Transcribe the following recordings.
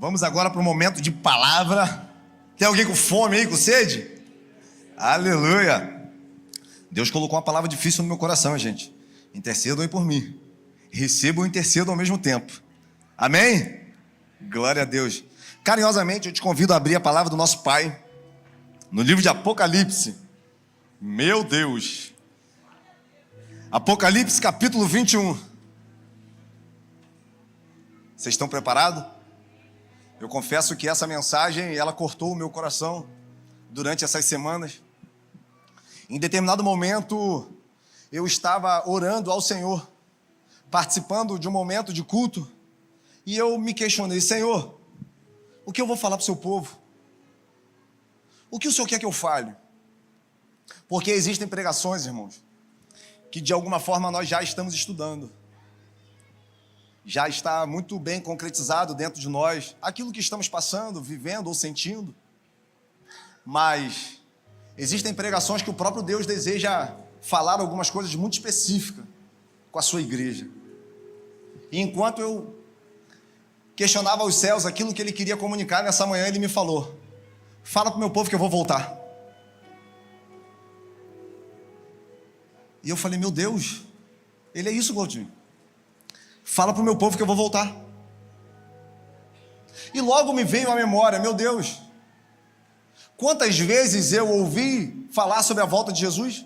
Vamos agora para um momento de palavra. Tem alguém com fome aí, com sede? Aleluia! Deus colocou uma palavra difícil no meu coração, gente. Intercedam aí por mim. Recebam e intercedam ao mesmo tempo. Amém? Glória a Deus. Carinhosamente eu te convido a abrir a palavra do nosso Pai no livro de Apocalipse. Meu Deus! Apocalipse capítulo 21. Vocês estão preparados? Eu confesso que essa mensagem, ela cortou o meu coração durante essas semanas. Em determinado momento, eu estava orando ao Senhor, participando de um momento de culto, e eu me questionei: Senhor, o que eu vou falar para o seu povo? O que o Senhor quer que eu fale? Porque existem pregações, irmãos, que de alguma forma nós já estamos estudando. Já está muito bem concretizado dentro de nós aquilo que estamos passando, vivendo ou sentindo. Mas existem pregações que o próprio Deus deseja falar algumas coisas muito específicas com a sua igreja. E enquanto eu questionava os céus aquilo que Ele queria comunicar nessa manhã, Ele me falou: fala para o meu povo que eu vou voltar. E eu falei: meu Deus, Ele é isso, Gordinho. Fala para o meu povo que eu vou voltar. E logo me veio à memória: meu Deus, quantas vezes eu ouvi falar sobre a volta de Jesus?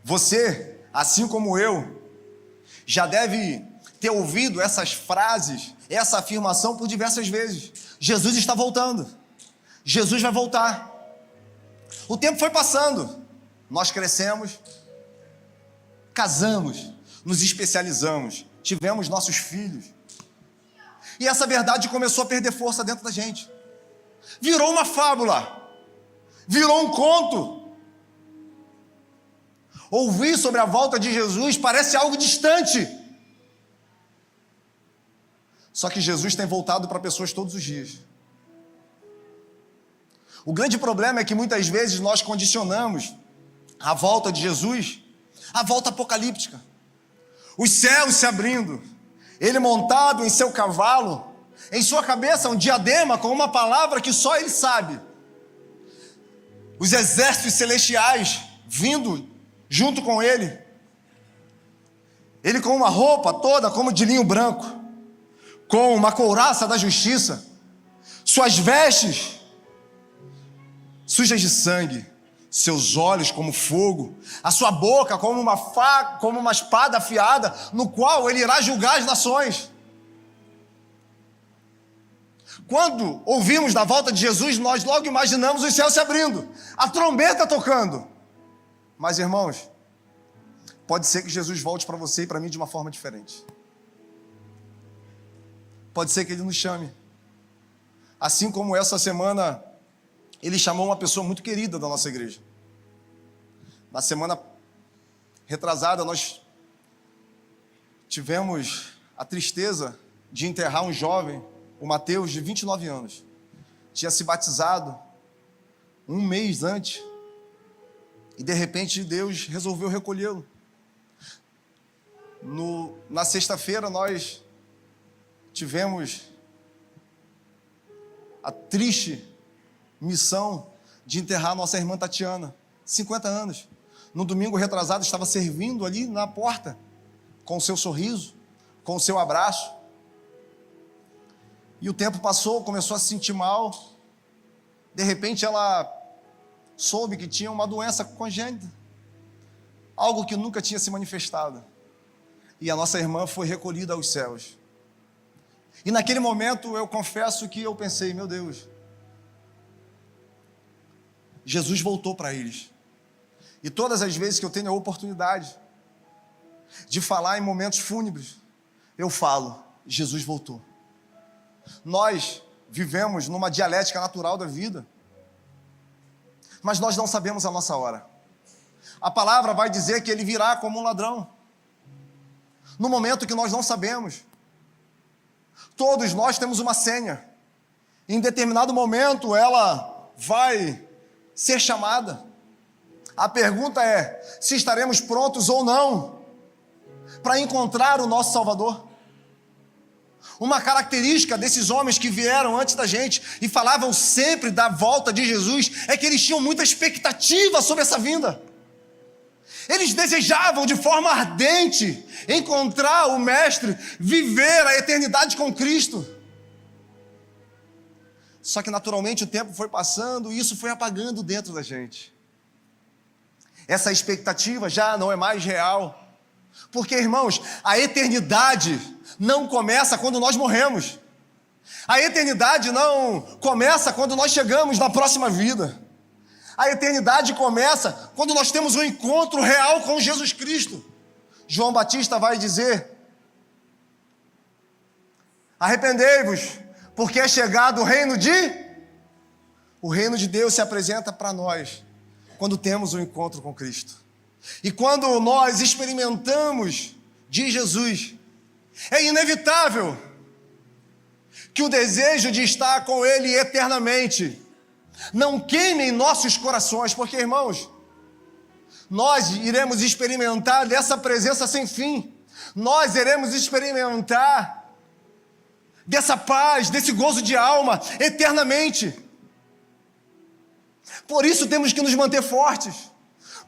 Você, assim como eu, já deve ter ouvido essas frases, essa afirmação por diversas vezes. Jesus está voltando. Jesus vai voltar. O tempo foi passando. Nós crescemos, casamos, nos especializamos, tivemos nossos filhos. E essa verdade começou a perder força dentro da gente. Virou uma fábula. Virou um conto. Ouvir sobre a volta de Jesus parece algo distante. Só que Jesus tem voltado para pessoas todos os dias. O grande problema é que muitas vezes nós condicionamos a volta de Jesus à volta apocalíptica. Os céus se abrindo, Ele montado em seu cavalo, em sua cabeça um diadema com uma palavra que só Ele sabe. Os exércitos celestiais vindo junto com Ele. Ele com uma roupa toda como de linho branco, com uma couraça da justiça, suas vestes sujas de sangue, seus olhos como fogo, a sua boca como uma espada afiada, no qual Ele irá julgar as nações. Quando ouvimos da volta de Jesus, nós logo imaginamos os céus se abrindo, a trombeta tocando. Mas, irmãos, pode ser que Jesus volte para você e para mim de uma forma diferente. Pode ser que Ele nos chame. Assim como essa semana Ele chamou uma pessoa muito querida da nossa igreja. Na semana retrasada, nós tivemos a tristeza de enterrar um jovem, o Mateus, de 29 anos. Tinha se batizado um mês antes e, de repente, Deus resolveu recolhê-lo. Na sexta-feira, nós tivemos a triste missão de enterrar nossa irmã Tatiana, 50 anos. No domingo retrasado, estava servindo ali na porta, com o seu sorriso, com o seu abraço. E o tempo passou, começou a se sentir mal. De repente, ela soube que tinha uma doença congênita, algo que nunca tinha se manifestado. E a nossa irmã foi recolhida aos céus. E naquele momento, eu confesso que eu pensei: meu Deus, Jesus voltou para eles. E todas as vezes que eu tenho a oportunidade de falar em momentos fúnebres, eu falo: Jesus voltou. Nós vivemos numa dialética natural da vida, mas nós não sabemos a nossa hora. A palavra vai dizer que Ele virá como um ladrão, no momento que nós não sabemos. Todos nós temos uma senha. Em determinado momento ela vai ser chamada. A pergunta é se estaremos prontos ou não para encontrar o nosso Salvador. Uma característica desses homens que vieram antes da gente e falavam sempre da volta de Jesus é que eles tinham muita expectativa sobre essa vinda. Eles desejavam de forma ardente encontrar o Mestre, viver a eternidade com Cristo. Só que naturalmente o tempo foi passando e isso foi apagando dentro da gente. Essa expectativa já não é mais real. Porque, irmãos, a eternidade não começa quando nós morremos. A eternidade não começa quando nós chegamos na próxima vida. A eternidade começa quando nós temos um encontro real com Jesus Cristo. João Batista vai dizer: arrependei-vos, porque é chegado o reino de... O reino de Deus se apresenta para nós quando temos um encontro com Cristo. E quando nós experimentamos de Jesus, é inevitável que o desejo de estar com Ele eternamente não queime em nossos corações, porque, irmãos, nós iremos experimentar dessa presença sem fim. Nós iremos experimentar dessa paz, desse gozo de alma eternamente. Por isso temos que nos manter fortes.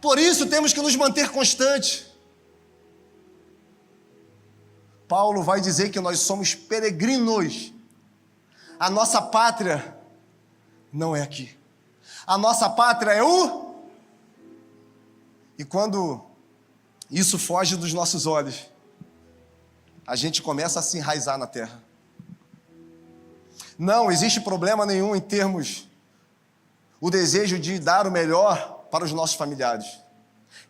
Por isso temos que nos manter constantes. Paulo vai dizer que nós somos peregrinos. A nossa pátria não é aqui. A nossa pátria é o... E quando isso foge dos nossos olhos, a gente começa a se enraizar na terra. Não existe problema nenhum em termos o desejo de dar o melhor para os nossos familiares.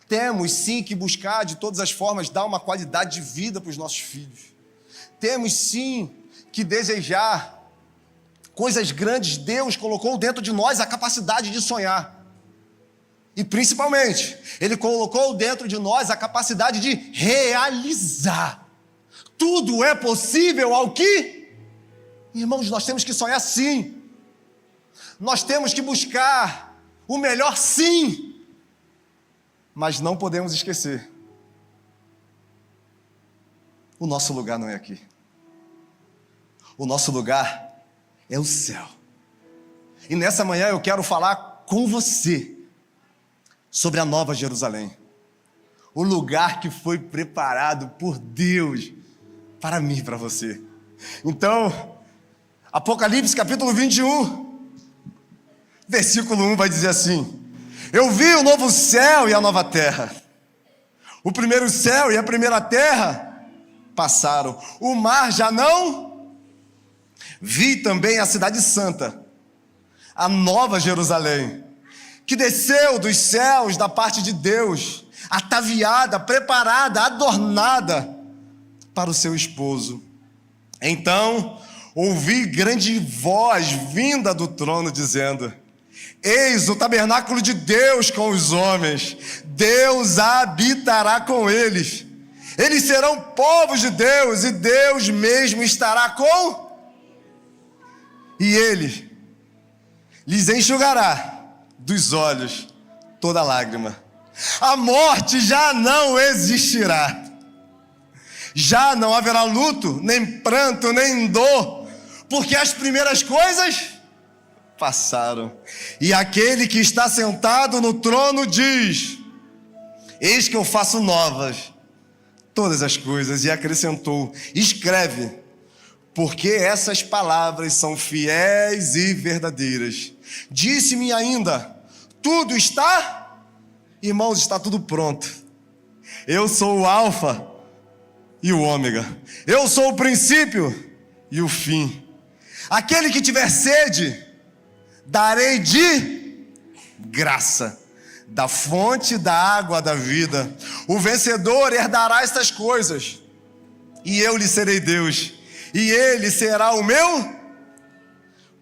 Temos sim que buscar de todas as formas dar uma qualidade de vida para os nossos filhos. Temos sim que desejar coisas grandes. Deus colocou dentro de nós a capacidade de sonhar. E principalmente, Ele colocou dentro de nós a capacidade de realizar. Tudo é possível ao que? Irmãos, nós temos que sonhar sim. Nós temos que buscar o melhor sim. Mas não podemos esquecer. O nosso lugar não é aqui. O nosso lugar é o céu. E nessa manhã eu quero falar com você sobre a Nova Jerusalém. O lugar que foi preparado por Deus para mim e para você. Então, Apocalipse capítulo 21, versículo 1 vai dizer assim: eu vi o novo céu e a nova terra. O primeiro céu e a primeira terra passaram. O mar já não. Vi também a cidade santa, a Nova Jerusalém, que desceu dos céus da parte de Deus, ataviada, preparada, adornada para o seu esposo. Então ouvi grande voz vinda do trono dizendo: eis o tabernáculo de Deus com os homens, Deus habitará com eles. Eles serão povos de Deus e Deus mesmo estará com... E Ele lhes enxugará dos olhos toda lágrima. A morte já não existirá. Já não haverá luto, nem pranto, nem dor, porque as primeiras coisas passaram. E aquele que está sentado no trono diz: eis que eu faço novas todas as coisas. E acrescentou: escreve, porque essas palavras são fiéis e verdadeiras. Disse-me ainda: tudo está? Irmãos, está tudo pronto. Eu sou o Alfa e o Ômega. Eu sou o princípio e o fim. Aquele que tiver sede, darei de graça da fonte da água da vida. O vencedor herdará estas coisas, e eu lhe serei Deus, e ele será o meu.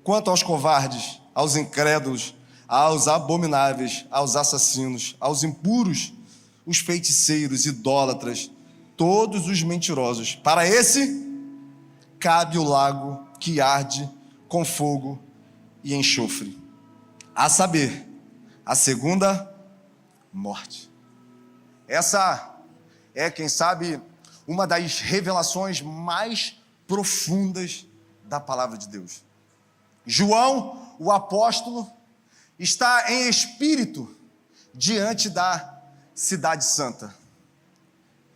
Quanto aos covardes, aos incrédulos, aos abomináveis, aos assassinos, aos impuros, os feiticeiros, idólatras, todos os mentirosos, para esse cabe o lago que arde com fogo e enxofre, a saber, a segunda morte. Essa é, quem sabe, uma das revelações mais profundas da palavra de Deus. João, o apóstolo, está em espírito diante da cidade santa.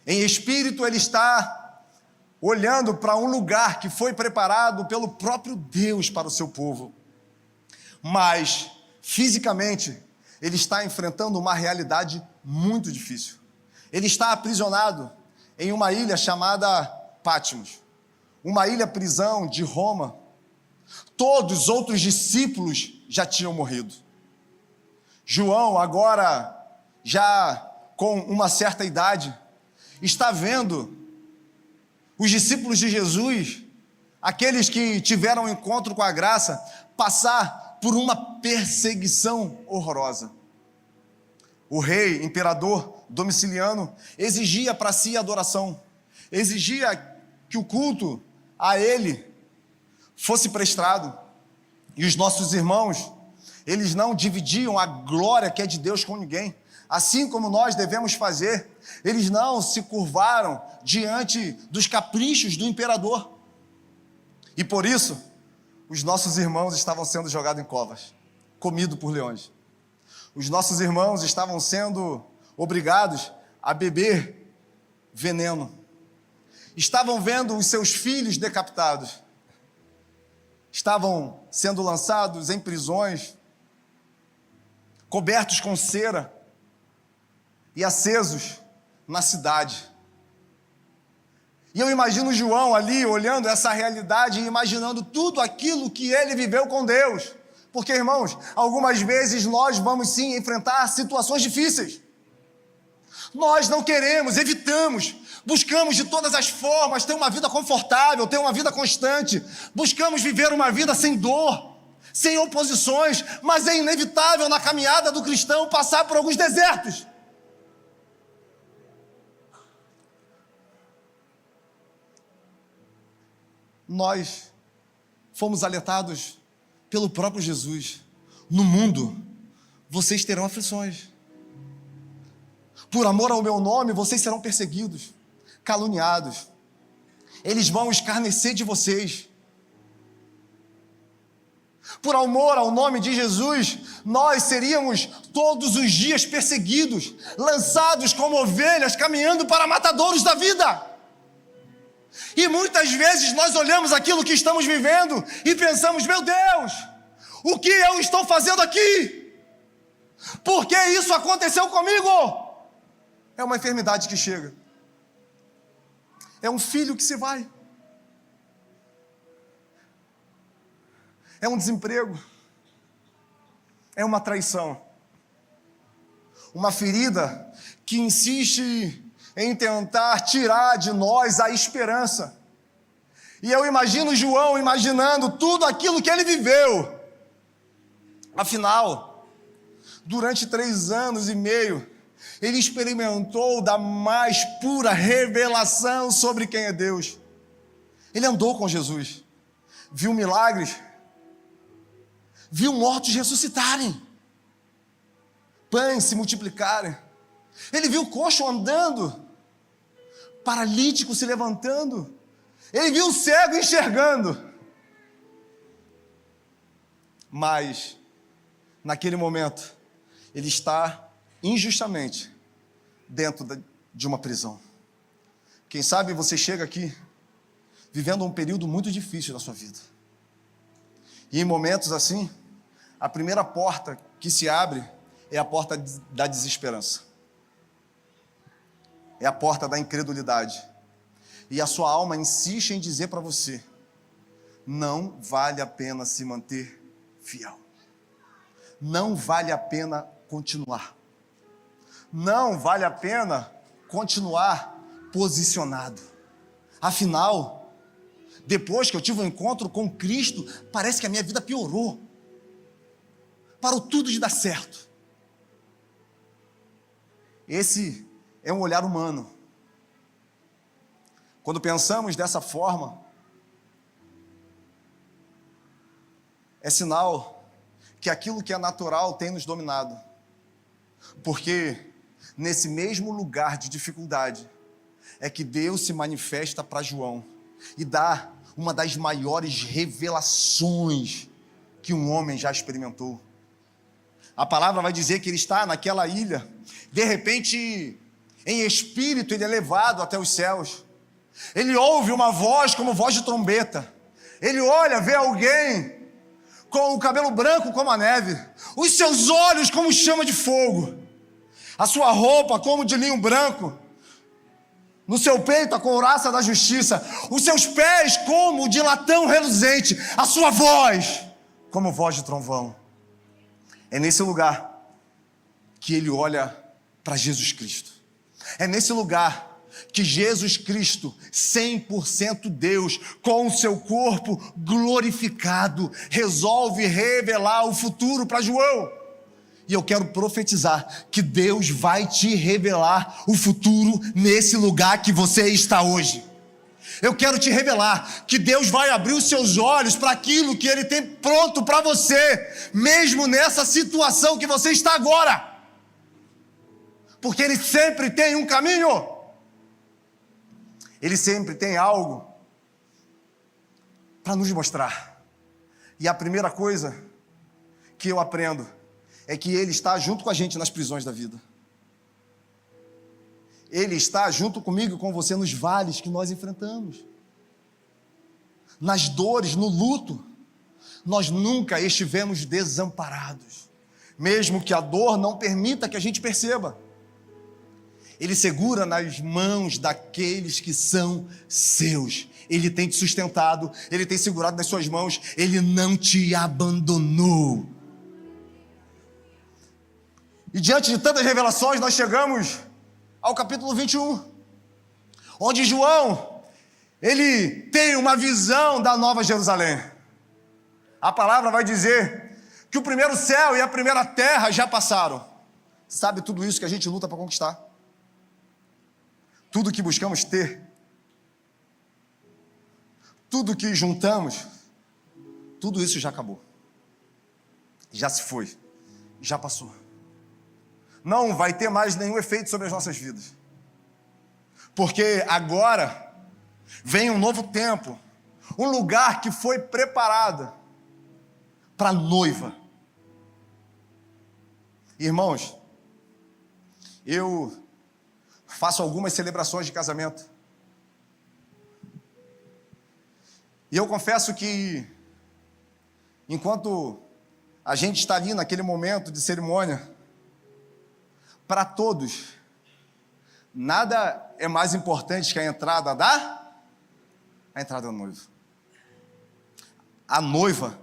Em espírito ele está olhando para um lugar que foi preparado pelo próprio Deus para o seu povo. Mas, fisicamente, ele está enfrentando uma realidade muito difícil. Ele está aprisionado em uma ilha chamada Patmos, uma ilha-prisão de Roma. Todos os outros discípulos já tinham morrido. João, agora já com uma certa idade, está vendo os discípulos de Jesus, aqueles que tiveram um encontro com a graça, passar por uma perseguição horrorosa. O rei, imperador Domiciliano, exigia para si adoração, exigia que o culto a ele fosse prestado. E os nossos irmãos, eles não dividiam a glória que é de Deus com ninguém, assim como nós devemos fazer. Eles não se curvaram diante dos caprichos do imperador. E por isso, os nossos irmãos estavam sendo jogados em covas, comidos por leões. Os nossos irmãos estavam sendo obrigados a beber veneno. Estavam vendo os seus filhos decapitados. Estavam sendo lançados em prisões, cobertos com cera e acesos na cidade. E eu imagino João ali olhando essa realidade e imaginando tudo aquilo que ele viveu com Deus. Porque, irmãos, algumas vezes nós vamos sim enfrentar situações difíceis. Nós não queremos, evitamos, buscamos de todas as formas ter uma vida confortável, ter uma vida constante. Buscamos viver uma vida sem dor, sem oposições, mas é inevitável na caminhada do cristão passar por alguns desertos. Nós fomos alertados pelo próprio Jesus. No mundo, vocês terão aflições. Por amor ao meu nome, vocês serão perseguidos, caluniados. Eles vão escarnecer de vocês. Por amor ao nome de Jesus, nós seríamos todos os dias perseguidos, lançados como ovelhas, caminhando para matadouros da vida. E muitas vezes nós olhamos aquilo que estamos vivendo e pensamos: meu Deus, o que eu estou fazendo aqui? Por que isso aconteceu comigo? É uma enfermidade que chega. É um filho que se vai. É um desemprego. É uma traição. Uma ferida que insiste em tentar tirar de nós a esperança. E eu imagino João imaginando tudo aquilo que ele viveu. Afinal, durante 3 anos e meio, ele experimentou da mais pura revelação sobre quem é Deus. Ele andou com Jesus, viu milagres, viu mortos ressuscitarem, pães se multiplicarem. Ele viu coxo andando, paralítico se levantando. Ele viu o cego enxergando. Mas, naquele momento, ele está injustamente dentro de uma prisão. Quem sabe você chega aqui vivendo um período muito difícil na sua vida. E em momentos assim, a primeira porta que se abre é a porta da desesperança. É a porta da incredulidade. E a sua alma insiste em dizer para você: não vale a pena se manter fiel. Não vale a pena continuar. Não vale a pena continuar posicionado. Afinal, depois que eu tive um encontro com Cristo, parece que a minha vida piorou. Parou tudo de dar certo. Esse é um olhar humano. Quando pensamos dessa forma, é sinal que aquilo que é natural tem nos dominado. Porque nesse mesmo lugar de dificuldade é que Deus se manifesta para João e dá uma das maiores revelações que um homem já experimentou. A palavra vai dizer que ele está naquela ilha, de repente, em espírito, ele é levado até os céus. Ele ouve uma voz como voz de trombeta. Ele olha, vê alguém com o cabelo branco como a neve, os seus olhos como chama de fogo, a sua roupa como de linho branco, no seu peito a couraça da justiça, os seus pés como de latão reluzente, a sua voz como voz de trovão. É nesse lugar que ele olha para Jesus Cristo. É nesse lugar que Jesus Cristo, 100% Deus, com o seu corpo glorificado, resolve revelar o futuro para João. E eu quero profetizar que Deus vai te revelar o futuro nesse lugar que você está hoje. Eu quero te revelar que Deus vai abrir os seus olhos para aquilo que Ele tem pronto para você, mesmo nessa situação que você está agora. Porque Ele sempre tem um caminho. Ele sempre tem algo para nos mostrar. E a primeira coisa que eu aprendo é que Ele está junto com a gente nas prisões da vida. Ele está junto comigo e com você nos vales que nós enfrentamos. Nas dores, no luto. Nós nunca estivemos desamparados. Mesmo que a dor não permita que a gente perceba. Ele segura nas mãos daqueles que são seus. Ele tem te sustentado, Ele tem segurado nas suas mãos, Ele não te abandonou. E diante de tantas revelações, nós chegamos ao capítulo 21, onde João, ele tem uma visão da Nova Jerusalém. A palavra vai dizer que o primeiro céu e a primeira terra já passaram. Sabe tudo isso que a gente luta para conquistar? Tudo que buscamos ter, tudo que juntamos, tudo isso já acabou. Já se foi, já passou. Não vai ter mais nenhum efeito sobre as nossas vidas. Porque agora vem um novo tempo, um lugar que foi preparado para a noiva. Irmãos, eu faço algumas celebrações de casamento. E eu confesso que, enquanto a gente está ali naquele momento de cerimônia, para todos, nada é mais importante que a entrada do noivo. A noiva,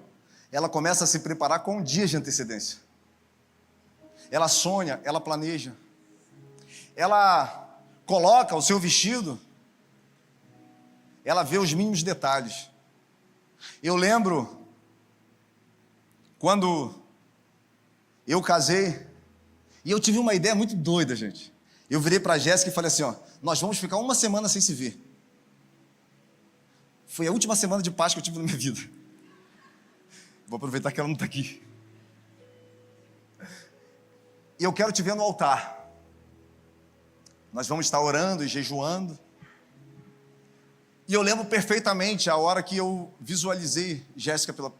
ela começa a se preparar com dias de antecedência. Ela sonha, ela planeja. Ela coloca o seu vestido, ela vê os mínimos detalhes. Eu lembro, quando eu casei, e eu tive uma ideia muito doida, gente. Eu virei para a Jéssica e falei assim, nós vamos ficar uma semana sem se ver. Foi a última semana de paz que eu tive na minha vida. Vou aproveitar que ela não está aqui. E eu quero te ver no altar. Nós vamos estar orando e jejuando. E eu lembro perfeitamente a hora que eu visualizei Jéssica pela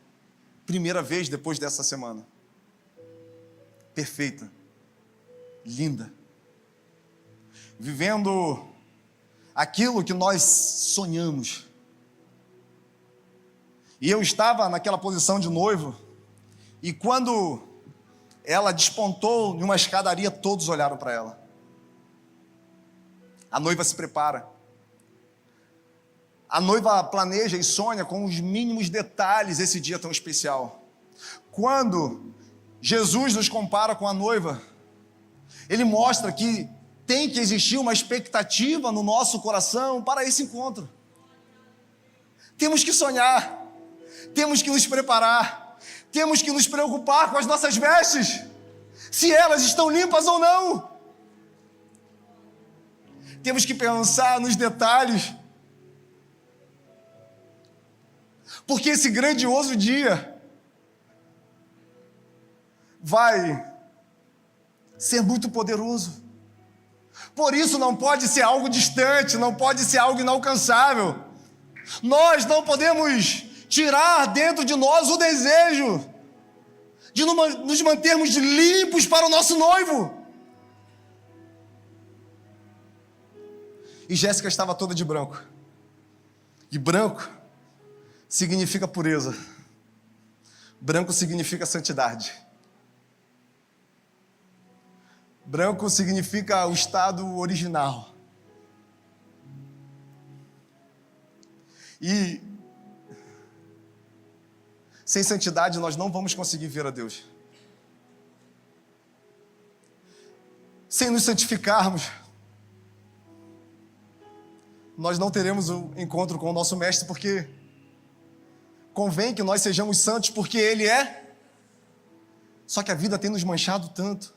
primeira vez depois dessa semana. Perfeita. Linda. Vivendo aquilo que nós sonhamos. E eu estava naquela posição de noivo, e quando ela despontou em uma escadaria, todos olharam para ela. A noiva se prepara. A noiva planeja e sonha com os mínimos detalhes esse dia tão especial. Quando Jesus nos compara com a noiva, Ele mostra que tem que existir uma expectativa no nosso coração para esse encontro. Temos que sonhar, temos que nos preparar, temos que nos preocupar com as nossas vestes, se elas estão limpas ou não. Temos que pensar nos detalhes, porque esse grandioso dia vai ser muito poderoso. Por isso não pode ser algo distante, não pode ser algo inalcançável. Nós não podemos tirar dentro de nós o desejo de nos mantermos limpos para o nosso noivo. E Jéssica estava toda de branco. E branco significa pureza. Branco significa santidade. Branco significa o estado original. E sem santidade nós não vamos conseguir ver a Deus. Sem nos santificarmos, nós não teremos o encontro com o nosso Mestre, porque convém que nós sejamos santos, porque Ele é. Só que a vida tem nos manchado tanto.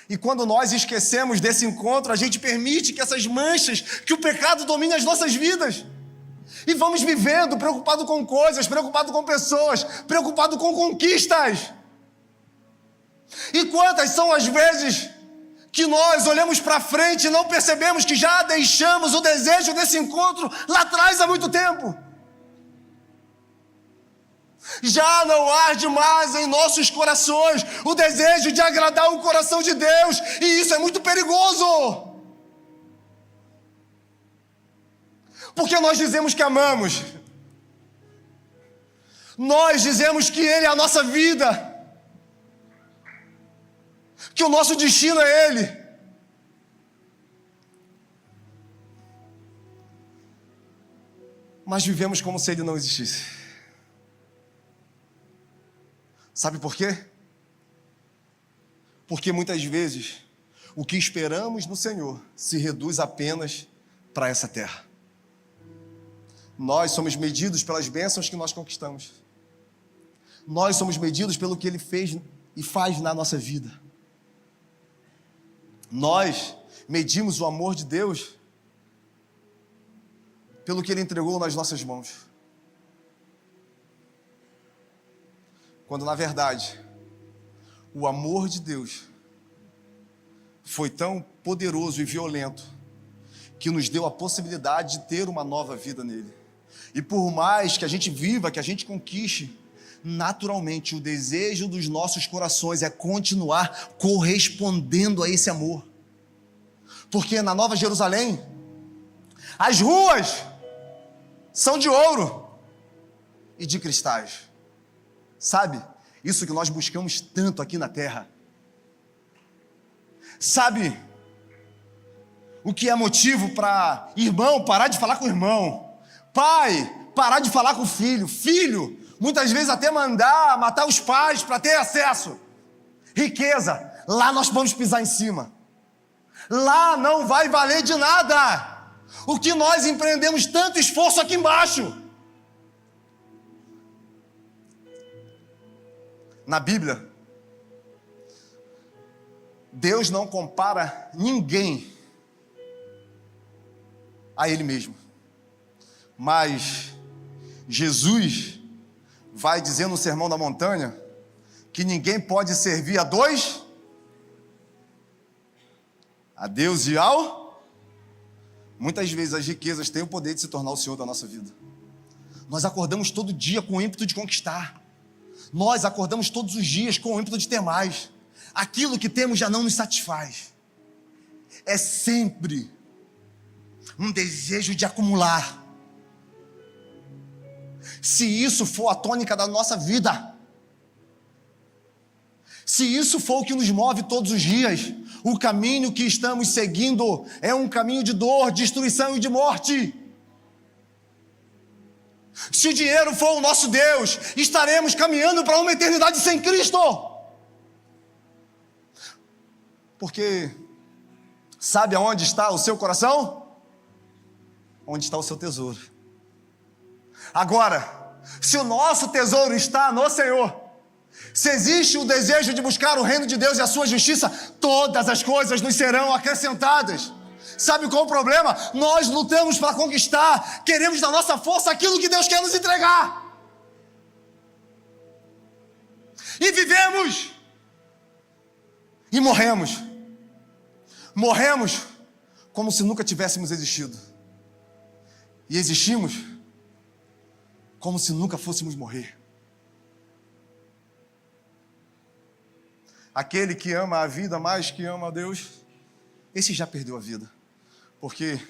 E quando nós esquecemos desse encontro, a gente permite que essas manchas, que o pecado domine as nossas vidas. E vamos vivendo preocupado com coisas, preocupado com pessoas, preocupado com conquistas. E quantas são as vezes que nós olhamos para frente e não percebemos que já deixamos o desejo desse encontro lá atrás há muito tempo? Já não arde mais em nossos corações o desejo de agradar o coração de Deus, e isso é muito perigoso. Porque nós dizemos que amamos, nós dizemos que Ele é a nossa vida, que o nosso destino é Ele. Mas vivemos como se Ele não existisse. Sabe por quê? Porque muitas vezes o que esperamos no Senhor se reduz apenas para essa terra. Nós somos medidos pelas bênçãos que nós conquistamos. Nós somos medidos pelo que Ele fez e faz na nossa vida. Nós medimos o amor de Deus pelo que Ele entregou nas nossas mãos. Quando, na verdade, o amor de Deus foi tão poderoso e violento que nos deu a possibilidade de ter uma nova vida nele. E por mais que a gente viva, que a gente conquiste, naturalmente o desejo dos nossos corações é continuar correspondendo a esse amor. Porque na Nova Jerusalém, as ruas são de ouro e de cristais. Sabe, isso que nós buscamos tanto aqui na terra. Sabe o que é motivo para irmão parar de falar com o irmão, pai parar de falar com o filho, filho muitas vezes até mandar matar os pais para ter acesso? Riqueza, lá nós vamos pisar em cima. Lá não vai valer de nada o que nós empreendemos tanto esforço aqui embaixo. Na Bíblia, Deus não compara ninguém a Ele mesmo. Mas Jesus vai dizer no Sermão da Montanha que ninguém pode servir a dois, a Deus e ao... Muitas vezes as riquezas têm o poder de se tornar o Senhor da nossa vida. Nós acordamos todo dia com o ímpeto de conquistar. Nós acordamos todos os dias com o ímpeto de ter mais. Aquilo que temos já não nos satisfaz. É sempre um desejo de acumular. Se isso for a tônica da nossa vida, se isso for o que nos move todos os dias, o caminho que estamos seguindo é um caminho de dor, destruição e de morte. Se o dinheiro for o nosso Deus, estaremos caminhando para uma eternidade sem Cristo. Porque sabe aonde está o seu coração? Onde está o seu tesouro. Agora, se o nosso tesouro está no Senhor, se existe o desejo de buscar o reino de Deus e a sua justiça, todas as coisas nos serão acrescentadas. Sabe qual é o problema? Nós lutamos para conquistar, queremos da nossa força aquilo que Deus quer nos entregar. E vivemos. E morremos. Morremos como se nunca tivéssemos existido. E existimos como se nunca fôssemos morrer. Aquele que ama a vida mais que ama a Deus, esse já perdeu a vida. Porque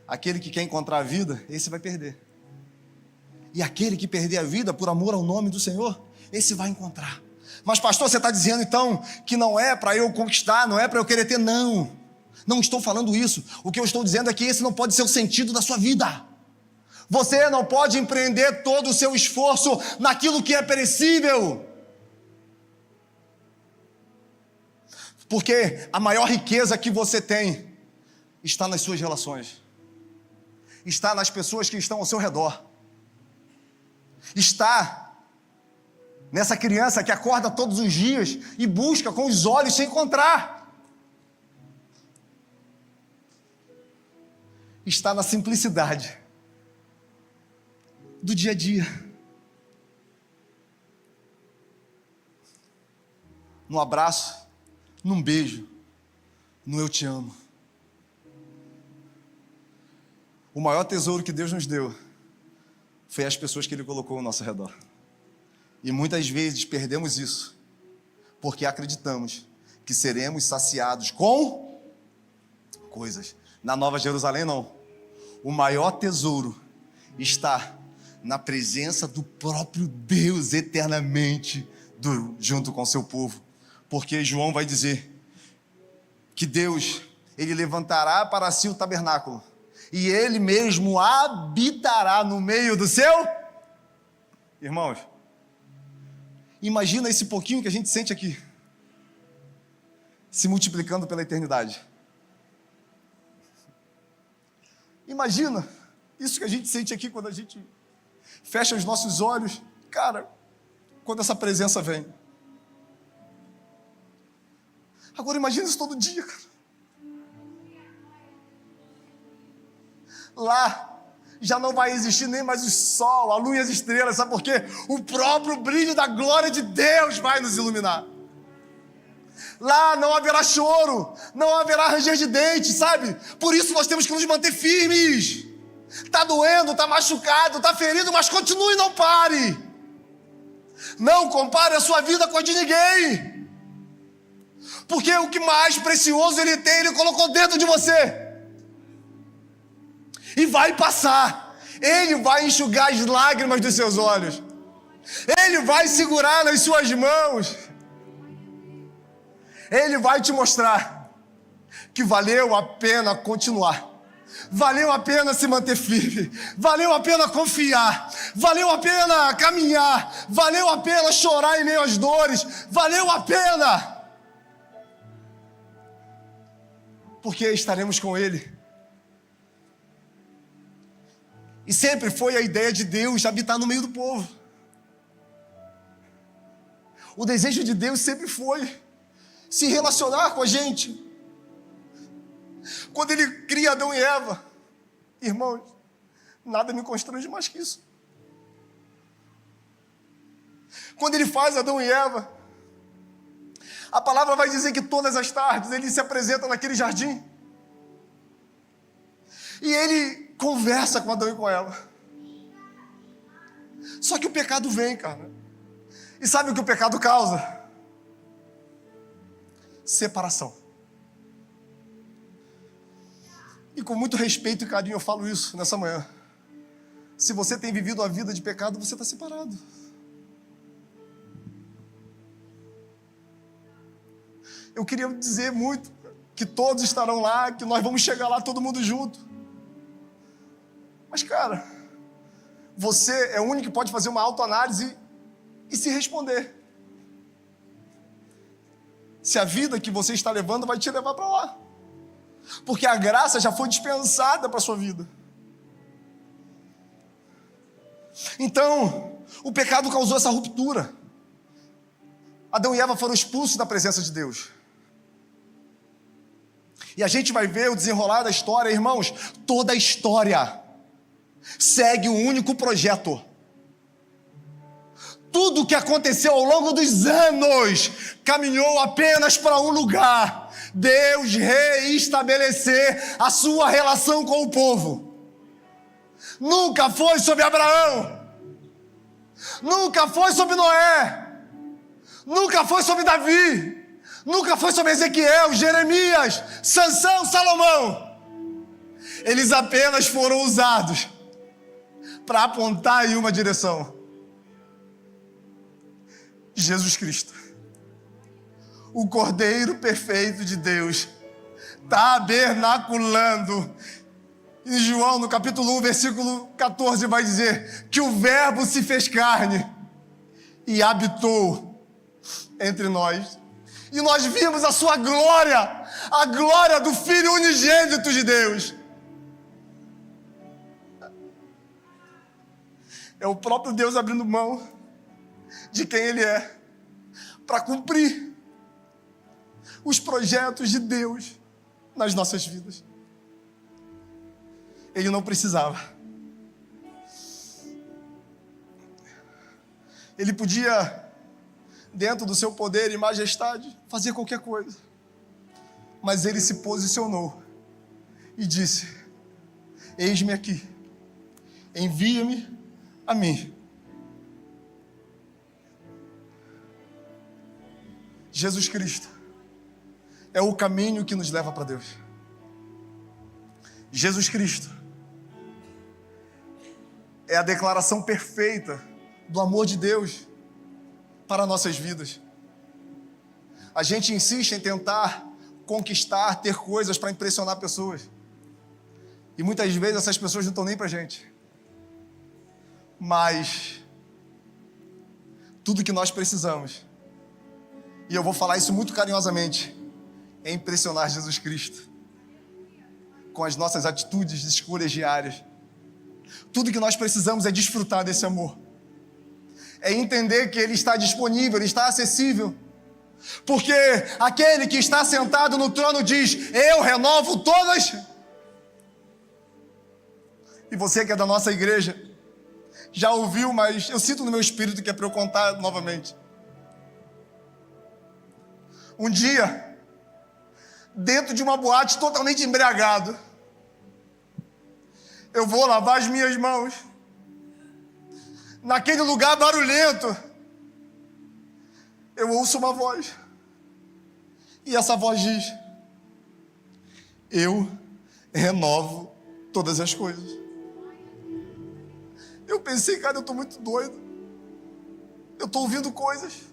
aquele que quer encontrar a vida, esse vai perder. E aquele que perder a vida por amor ao nome do Senhor, esse vai encontrar. Mas pastor, você está dizendo então que não é para eu conquistar, não é para eu querer ter? Não, não estou falando isso. O que eu estou dizendo é que esse não pode ser o sentido da sua vida. Você não pode empreender todo o seu esforço naquilo que é perecível. Porque a maior riqueza que você tem está nas suas relações, está nas pessoas que estão ao seu redor, está nessa criança que acorda todos os dias e busca com os olhos se encontrar, está na simplicidade do dia a dia, no abraço, num beijo, no eu te amo. O maior tesouro que Deus nos deu foi as pessoas que Ele colocou ao nosso redor. E muitas vezes perdemos isso, porque acreditamos que seremos saciados com coisas. Na Nova Jerusalém, não. O maior tesouro está na presença do próprio Deus eternamente junto com seu povo. Porque João vai dizer que Deus, Ele levantará para si o tabernáculo e Ele mesmo habitará no meio do seu. Irmãos, imagina esse pouquinho que a gente sente aqui se multiplicando pela eternidade. Imagina isso que a gente sente aqui quando a gente fecha os nossos olhos, cara, quando essa presença vem. Agora imagina isso todo dia, cara. Lá já não vai existir nem mais o sol, a lua e as estrelas, sabe por quê? O próprio brilho da glória de Deus vai nos iluminar. Lá não haverá choro, não haverá ranger de dentes, sabe? Por isso nós temos que nos manter firmes. Está doendo, está machucado, está ferido, mas continue e não pare. Não compare a sua vida com a de ninguém. Porque o que mais precioso Ele tem, Ele colocou dentro de você. E vai passar. Ele vai enxugar as lágrimas dos seus olhos. Ele vai segurar nas suas mãos. Ele vai te mostrar que valeu a pena continuar. Valeu a pena se manter firme. Valeu a pena confiar. Valeu a pena caminhar. Valeu a pena chorar em meio às dores. Valeu a pena. Porque estaremos com Ele. E sempre foi a ideia de Deus habitar no meio do povo. O desejo de Deus sempre foi se relacionar com a gente. Quando Ele cria Adão e Eva, irmãos, nada me constrange mais que isso. Quando Ele faz Adão e Eva, a palavra vai dizer que todas as tardes Ele se apresenta naquele jardim. E Ele conversa com Adão e com Eva. Só que o pecado vem, cara. E sabe o que o pecado causa? Separação. E com muito respeito e carinho eu falo isso nessa manhã. Se você tem vivido a vida de pecado, você está separado. Eu queria dizer muito que todos estarão lá, que nós vamos chegar lá todo mundo junto. Mas, cara, você é o único que pode fazer uma autoanálise e se responder. Se a vida que você está levando vai te levar para lá. Porque a graça já foi dispensada para a sua vida. Então, o pecado causou essa ruptura. Adão e Eva foram expulsos da presença de Deus. E a gente vai ver o desenrolar da história, irmãos. Toda a história segue um único projeto. Tudo o que aconteceu ao longo dos anos caminhou apenas para um lugar: Deus reestabelecer a sua relação com o povo. Nunca foi sobre Abraão, Nunca foi sobre Noé. Nunca foi sobre Davi. Nunca foi sobre Ezequiel, Jeremias, Sansão, Salomão. Eles apenas foram usados para apontar em uma direção: Jesus Cristo, o Cordeiro perfeito de Deus, tabernaculando. Em João, no capítulo 1, versículo 14, vai dizer que o Verbo se fez carne e habitou entre nós. E nós vimos a sua glória, a glória do Filho unigênito de Deus. É o próprio Deus abrindo mão de quem Ele é, para cumprir os projetos de Deus nas nossas vidas. Ele não precisava. Ele podia, dentro do seu poder e majestade, fazer qualquer coisa. Mas Ele se posicionou e disse: eis-me aqui, envia-me a mim. Jesus Cristo é o caminho que nos leva para Deus. Jesus Cristo é a declaração perfeita do amor de Deus para nossas vidas. A gente insiste em tentar conquistar, ter coisas para impressionar pessoas. E muitas vezes essas pessoas não estão nem para a gente. Mas tudo que nós precisamos, e eu vou falar isso muito carinhosamente, é impressionar Jesus Cristo com as nossas atitudes e escolhas diárias. Tudo que nós precisamos é desfrutar desse amor. É entender que Ele está disponível, Ele está acessível. Porque aquele que está sentado no trono diz: eu renovo todas. E você que é da nossa igreja já ouviu, mas eu sinto no meu espírito que é para eu contar novamente. Um dia, dentro de uma boate totalmente embriagado, eu vou lavar as minhas mãos. Naquele lugar barulhento, eu ouço uma voz. E essa voz diz: eu renovo todas as coisas. Eu pensei, cara, eu estou muito doido. Eu estou ouvindo coisas.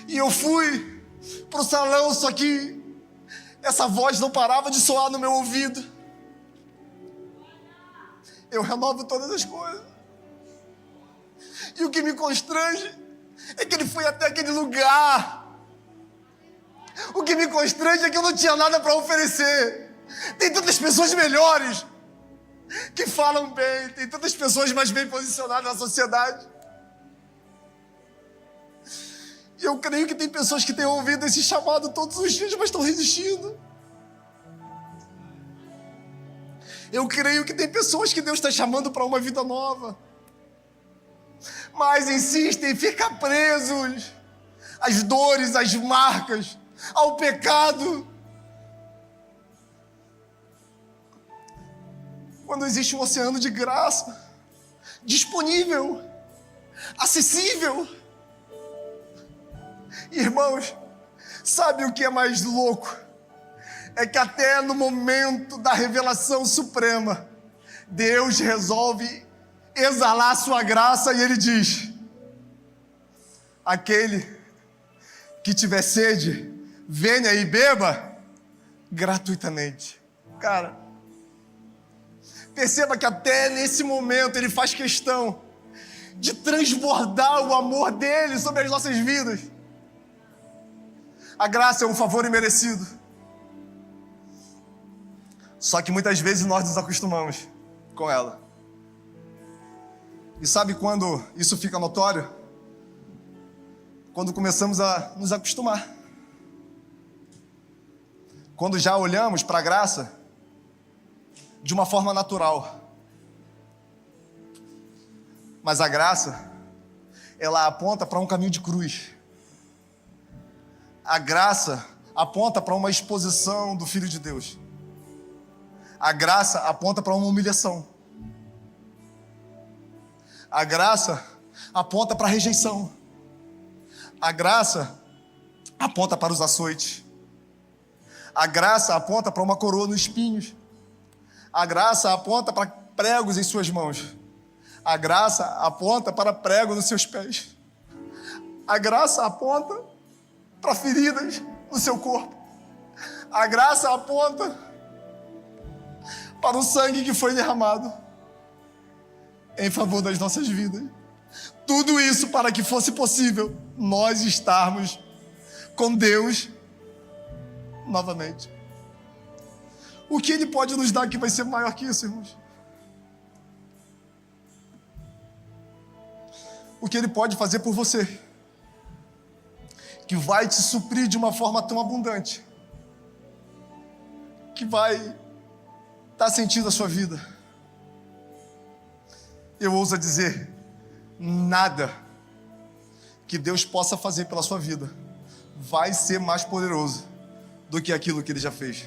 E eu fui para o salão, só que essa voz não parava de soar no meu ouvido. Eu renovo todas as coisas. E o que me constrange é que ele foi até aquele lugar. O que me constrange é que eu não tinha nada para oferecer. Tem tantas pessoas melhores que falam bem, tem tantas pessoas mais bem posicionadas na sociedade. E eu creio que tem pessoas que têm ouvido esse chamado todos os dias, mas estão resistindo. Eu creio que tem pessoas que Deus está chamando para uma vida nova, mas insistem em ficar presos às dores, às marcas, ao pecado. Quando existe um oceano de graça, disponível, acessível. Irmãos, sabe o que é mais louco? É que até no momento da revelação suprema, Deus resolve exalar sua graça e Ele diz: aquele que tiver sede, venha e beba gratuitamente. Cara, perceba que até nesse momento Ele faz questão de transbordar o amor dEle sobre as nossas vidas. A graça é um favor imerecido. Só que muitas vezes nós nos acostumamos com ela. E sabe quando isso fica notório? Quando começamos a nos acostumar. Quando já olhamos para a graça de uma forma natural. Mas a graça, ela aponta para um caminho de cruz. A graça aponta para uma exposição do Filho de Deus. A graça aponta para uma humilhação. A graça aponta para a rejeição. A graça aponta para os açoites. A graça aponta para uma coroa nos espinhos. A graça aponta para pregos em suas mãos. A graça aponta para prego nos seus pés. A graça aponta para feridas no seu corpo. A graça aponta para o sangue que foi derramado em favor das nossas vidas. Tudo isso para que fosse possível nós estarmos com Deus novamente. O que Ele pode nos dar que vai ser maior que isso, irmãos? O que Ele pode fazer por você, que vai te suprir de uma forma tão abundante, que vai dar sentido à sua vida. Eu ouso dizer, nada que Deus possa fazer pela sua vida vai ser mais poderoso do que aquilo que Ele já fez.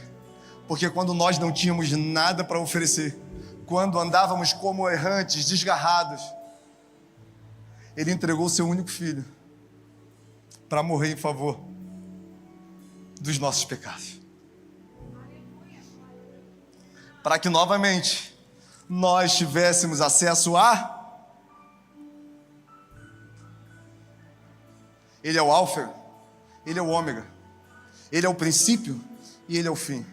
Porque quando nós não tínhamos nada para oferecer, quando andávamos como errantes, desgarrados, Ele entregou o seu único filho para morrer em favor dos nossos pecados. Para que novamente nós tivéssemos acesso a... Ele é o Alfa, Ele é o Ômega, Ele é o princípio e Ele é o fim.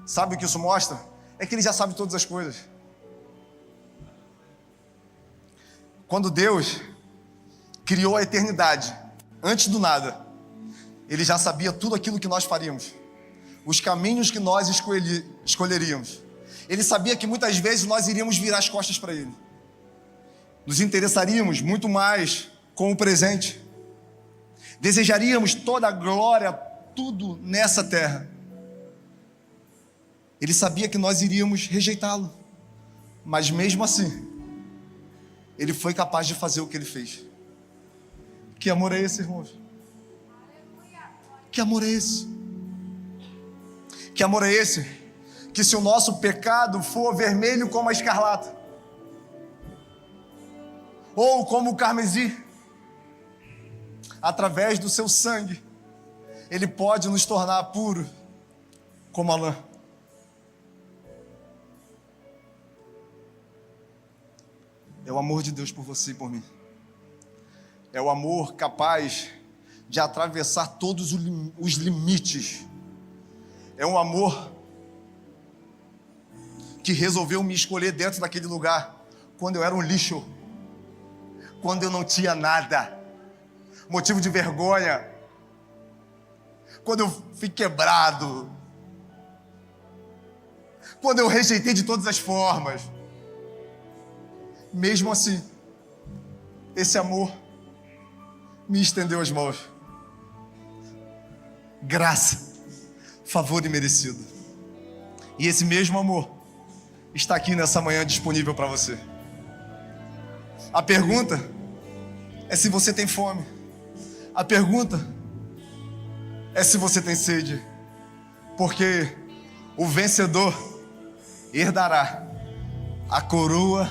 Sabe o que isso mostra? É que Ele já sabe todas as coisas. Quando Deus criou a eternidade, antes do nada, Ele já sabia tudo aquilo que nós faríamos, os caminhos que nós escolheríamos. Ele sabia que muitas vezes nós iríamos virar as costas para Ele. Nos interessaríamos muito mais com o presente. Desejaríamos toda a glória, tudo nessa terra. Ele sabia que nós iríamos rejeitá-lo. Mas mesmo assim, Ele foi capaz de fazer o que Ele fez. Que amor é esse, irmãos? Que amor é esse? Que amor é esse? Que se o nosso pecado for vermelho como a escarlata, ou como o carmesim, através do seu sangue, Ele pode nos tornar puro como a lã. É o amor de Deus por você e por mim. É o amor capaz de atravessar todos os limites. É um amor que resolveu me escolher dentro daquele lugar, quando eu era um lixo, quando eu não tinha nada, motivo de vergonha, quando eu fui quebrado, quando eu rejeitei de todas as formas. Mesmo assim, esse amor me estendeu as mãos. Graça, favor imerecido. E esse mesmo amor está aqui nessa manhã disponível para você. A pergunta é se você tem fome. A pergunta é se você tem sede. Porque o vencedor herdará a coroa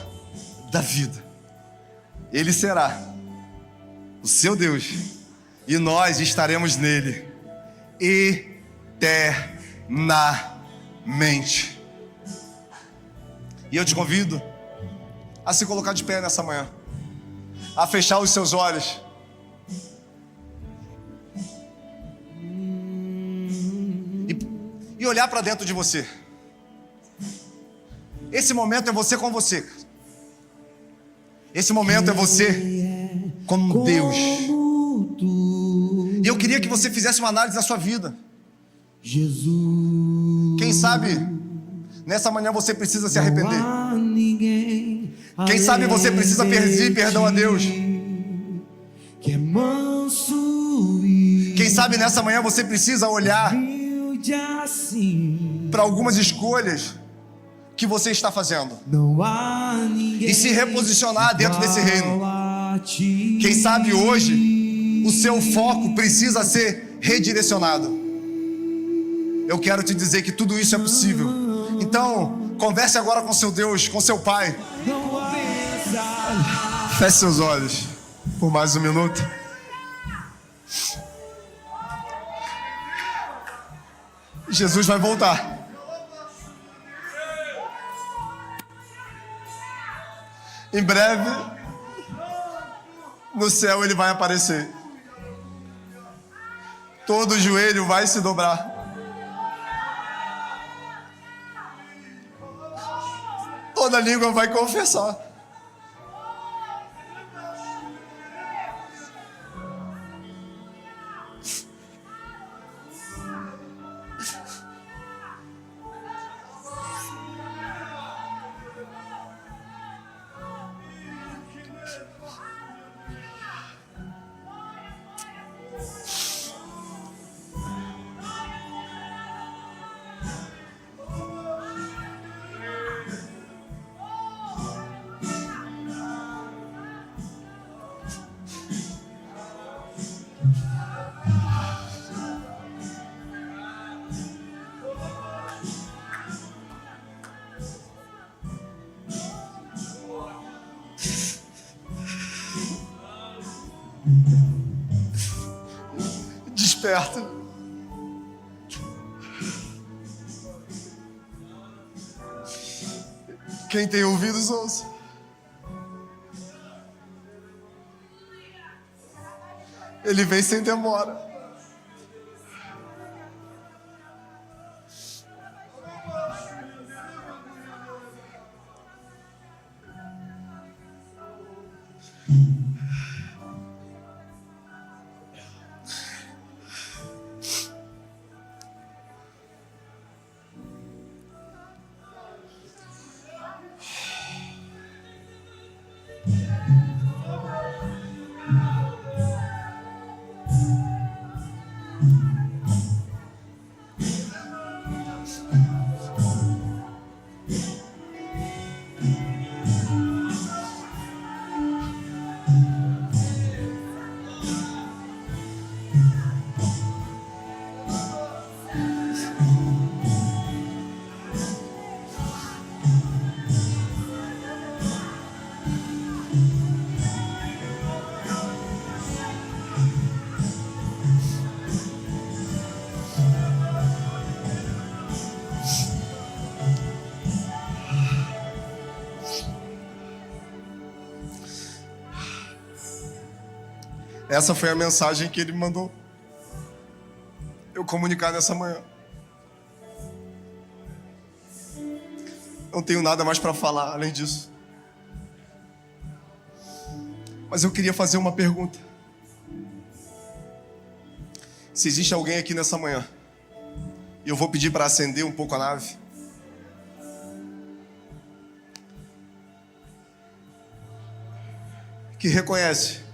da vida. Ele será o seu Deus e nós estaremos nele eternamente. E eu te convido a se colocar de pé nessa manhã, a fechar os seus olhos e olhar para dentro de você. Esse momento é você com você. Esse momento é você com Deus. E eu queria que você fizesse uma análise da sua vida. Quem sabe nessa manhã você precisa se arrepender. Quem sabe você precisa pedir perdão a Deus. Quem sabe nessa manhã você precisa olhar para algumas escolhas que você está fazendo e se reposicionar dentro desse reino. Quem sabe hoje o seu foco precisa ser redirecionado. Eu quero te dizer que tudo isso é possível. Então, converse agora com seu Deus, com seu Pai. Feche seus olhos por mais um minuto. Jesus vai voltar. Em breve, no céu ele vai aparecer. Todo joelho vai se dobrar. Toda língua vai confessar. Desperta. Quem tem ouvidos, ouça. Ele vem sem demora. Essa foi a mensagem que ele mandou eu comunicar nessa manhã. Não tenho nada mais para falar além disso. Mas eu queria fazer uma pergunta. Se existe alguém aqui nessa manhã, e eu vou pedir para acender um pouco a nave. Que reconhece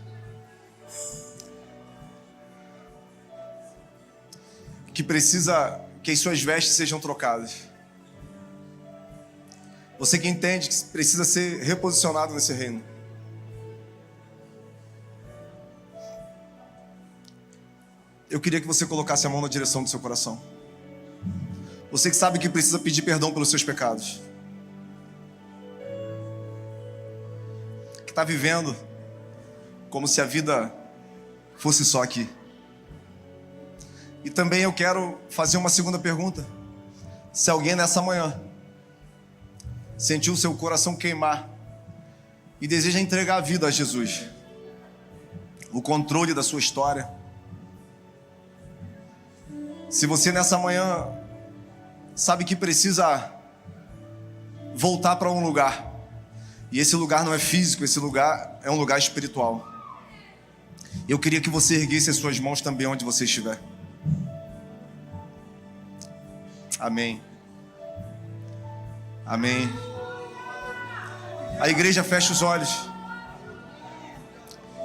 que precisa que as suas vestes sejam trocadas. Você que entende que precisa ser reposicionado nesse reino. Eu queria que você colocasse a mão na direção do seu coração. Você que sabe que precisa pedir perdão pelos seus pecados. Que está vivendo como se a vida fosse só aqui. E também eu quero fazer uma segunda pergunta. Se alguém nessa manhã sentiu seu coração queimar e deseja entregar a vida a Jesus, o controle da sua história. Se você nessa manhã sabe que precisa voltar para um lugar, e esse lugar não é físico, esse lugar é um lugar espiritual, eu queria que você erguesse as suas mãos também onde você estiver. Amém. Amém. A igreja fecha os olhos.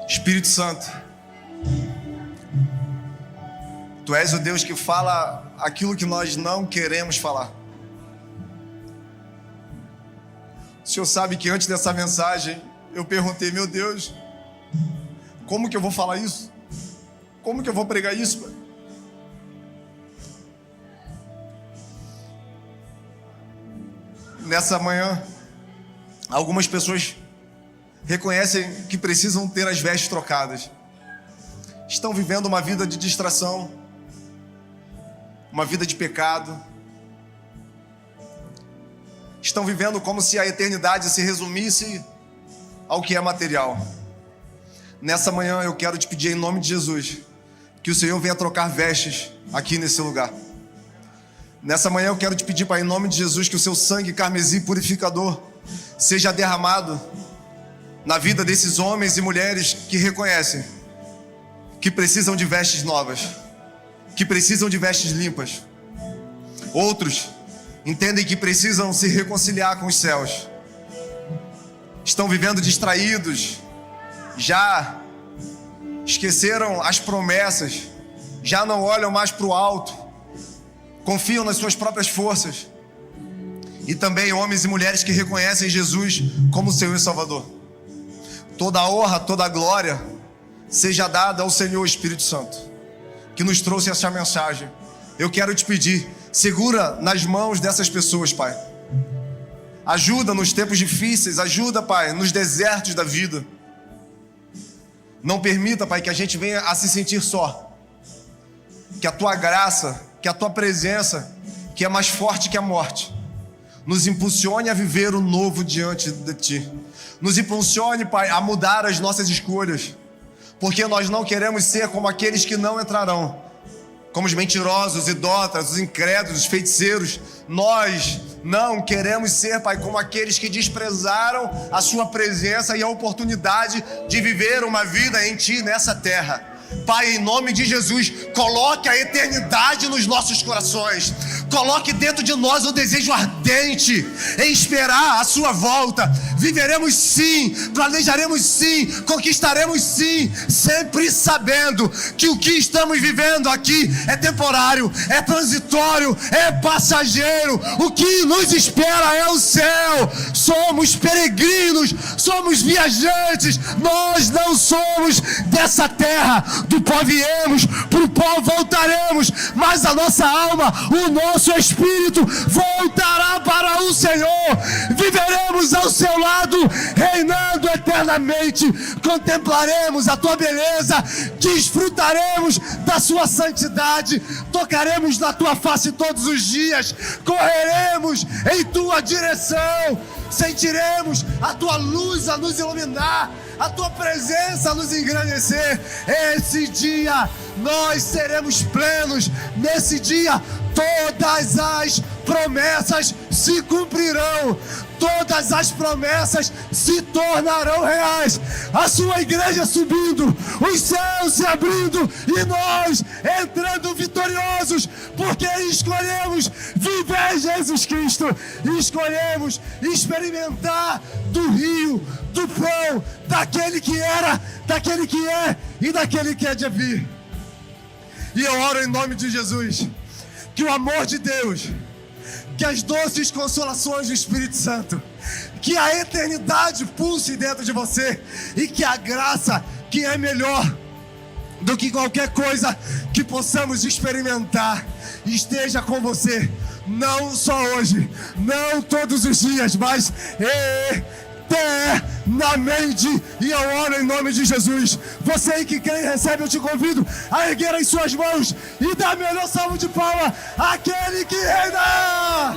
Espírito Santo, Tu és o Deus que fala aquilo que nós não queremos falar. O Senhor sabe que antes dessa mensagem eu perguntei: meu Deus, como que eu vou falar isso? Como que eu vou pregar isso, Pai? Nessa manhã, algumas pessoas reconhecem que precisam ter as vestes trocadas. Estão vivendo uma vida de distração, uma vida de pecado. Estão vivendo como se a eternidade se resumisse ao que é material. Nessa manhã eu quero te pedir em nome de Jesus que o Senhor venha trocar vestes aqui nesse lugar. Nessa manhã eu quero te pedir, Pai, em nome de Jesus, que o seu sangue carmesim purificador seja derramado na vida desses homens e mulheres que reconhecem que precisam de vestes novas, que precisam de vestes limpas. Outros entendem que precisam se reconciliar com os céus. Estão vivendo distraídos, já esqueceram as promessas, já não olham mais para o alto, confiam nas suas próprias forças. E também homens e mulheres que reconhecem Jesus como Senhor e Salvador. Toda a honra, toda a glória seja dada ao Senhor Espírito Santo, que nos trouxe essa mensagem. Eu quero te pedir, segura nas mãos dessas pessoas, Pai. Ajuda nos tempos difíceis, ajuda, Pai, nos desertos da vida. Não permita, Pai, que a gente venha a se sentir só. Que a Tua graça, que a Tua presença, que é mais forte que a morte, nos impulsione a viver o novo diante de Ti. Nos impulsione, Pai, a mudar as nossas escolhas, porque nós não queremos ser como aqueles que não entrarão, como os mentirosos, idólatras, os incrédulos, os feiticeiros. Nós não queremos ser, Pai, como aqueles que desprezaram a Sua presença e a oportunidade de viver uma vida em Ti nessa terra. Pai, em nome de Jesus, coloque a eternidade nos nossos corações. Coloque dentro de nós o desejo ardente em esperar a Sua volta. Viveremos sim, planejaremos sim, conquistaremos sim, sempre sabendo que o que estamos vivendo aqui é temporário, é transitório, é passageiro. O que nos espera é o céu. Somos peregrinos, somos viajantes. Nós não somos dessa terra. Do pó viemos, pro pó voltaremos, mas a nossa alma, o nosso espírito voltará para o Senhor. Viveremos ao seu lado, reinando eternamente. Contemplaremos a Tua beleza, desfrutaremos da Sua santidade, tocaremos na Tua face todos os dias, correremos em Tua direção, sentiremos a Tua luz a nos iluminar, a Tua presença a nos engrandecer. Esse dia nós seremos plenos. Nesse dia todas as promessas se cumprirão. Todas as promessas se tornarão reais. A Sua igreja subindo, os céus se abrindo e nós entrando vitoriosos, porque escolhemos viver Jesus Cristo, escolhemos experimentar do rio, do pão, daquele que era, daquele que é e daquele que é de vir. E eu oro em nome de Jesus, que o amor de Deus, que as doces consolações do Espírito Santo, que a eternidade pulse dentro de você e que a graça, que é melhor do que qualquer coisa que possamos experimentar, esteja com você, não só hoje, não todos os dias, mas eternamente. E eu oro em nome de Jesus. Você aí que crê e recebe, eu te convido a erguer as suas mãos e dar a melhor salva de palmas àquele que reina.